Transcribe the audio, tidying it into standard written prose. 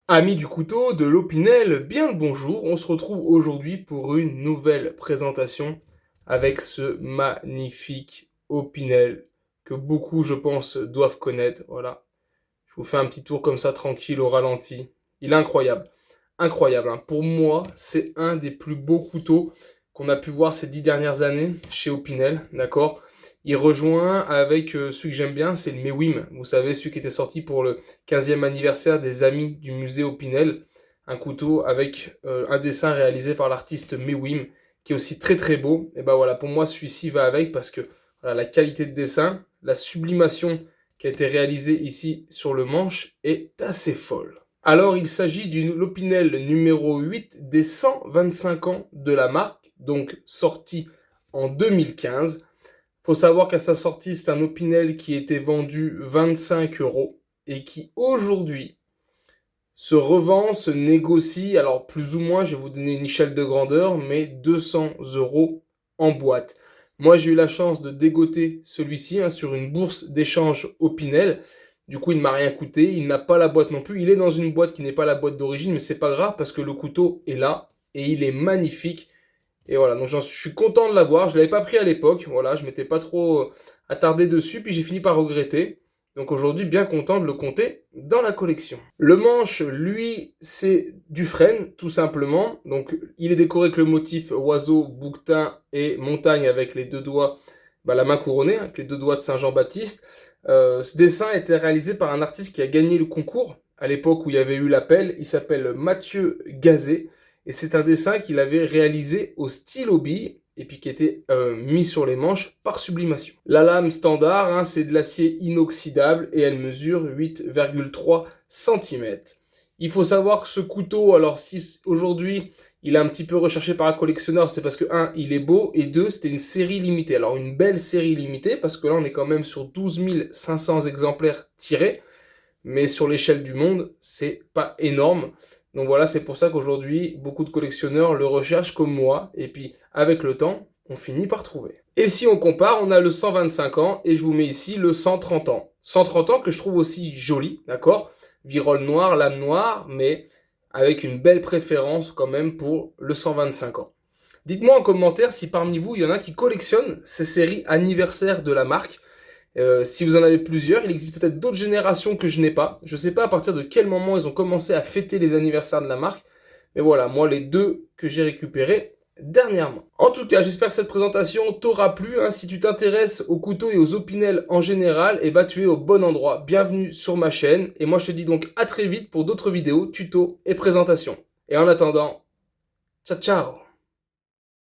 Amis du couteau, de l'Opinel, bien le bonjour. On se retrouve aujourd'hui pour une nouvelle présentation avec ce magnifique Opinel que beaucoup, je pense, doivent connaître. Voilà, je vous fais un petit tour comme ça, tranquille, au ralenti. Il est incroyable. Incroyable, hein. Pour moi, c'est un des plus beaux couteaux qu'on a pu voir ces 10 dernières années chez Opinel, d'accord? Il rejoint avec celui que j'aime bien, c'est le Mewim. Vous savez, celui qui était sorti pour le 15e anniversaire des Amis du musée Opinel. Un couteau avec un dessin réalisé par l'artiste Mewim, qui est aussi très très beau. Et ben voilà, pour moi, celui-ci va avec parce que voilà, la qualité de dessin, la sublimation qui a été réalisée ici sur le manche est assez folle. Alors, il s'agit du Lopinel numéro 8 des 125 ans de la marque, donc sorti en 2015. Faut savoir qu'à sa sortie, c'est un Opinel qui était vendu 25 euros et qui aujourd'hui se revend, se négocie, alors plus ou moins, je vais vous donner une échelle de grandeur, mais 200 euros en boîte. Moi, j'ai eu la chance de dégoter celui-ci sur une bourse d'échange Opinel. Du coup, il ne m'a rien coûté, il n'a pas la boîte non plus. Il est dans une boîte qui n'est pas la boîte d'origine, mais c'est pas grave parce que le couteau est là et il est magnifique. Et voilà, donc je suis content de l'avoir. Je ne l'avais pas pris à l'époque, voilà, je m'étais pas trop attardé dessus, puis j'ai fini par regretter. Donc aujourd'hui, bien content de le compter dans la collection. Le manche, lui, c'est du frêne, tout simplement. Donc il est décoré avec le motif oiseau, bouquetin et montagne avec les deux doigts, la main couronnée, avec les deux doigts de Saint-Jean-Baptiste. Ce dessin a été réalisé par un artiste qui a gagné le concours à l'époque où il y avait eu l'appel. Il s'appelle Mathieu Gazet. Et c'est un dessin qu'il avait réalisé au stylo bille et puis qui était mis sur les manches par sublimation. La lame standard, c'est de l'acier inoxydable et elle mesure 8,3 cm. Il faut savoir que ce couteau, alors si aujourd'hui il est un petit peu recherché par un collectionneur, c'est parce que 1, il est beau et 2, c'était une série limitée. Alors une belle série limitée parce que là on est quand même sur 12 500 exemplaires tirés. Mais sur l'échelle du monde, c'est pas énorme. Donc voilà, c'est pour ça qu'aujourd'hui, beaucoup de collectionneurs le recherchent comme moi. Et puis, avec le temps, on finit par trouver. Et si on compare, on a le 125 ans et je vous mets ici le 130 ans. 130 ans que je trouve aussi joli, d'accord? Virole noire, lame noire, mais avec une belle préférence quand même pour le 125 ans. Dites-moi en commentaire si parmi vous, il y en a qui collectionnent ces séries anniversaires de la marque. Si vous en avez plusieurs, il existe peut-être d'autres générations que je n'ai pas. Je ne sais pas à partir de quel moment ils ont commencé à fêter les anniversaires de la marque. Mais voilà, moi les deux que j'ai récupérés dernièrement. En tout cas, j'espère que cette présentation t'aura plu. Si tu t'intéresses aux couteaux et aux opinels en général, et tu es au bon endroit. Bienvenue sur ma chaîne. Et moi je te dis donc à très vite pour d'autres vidéos, tutos et présentations. Et en attendant, ciao ciao!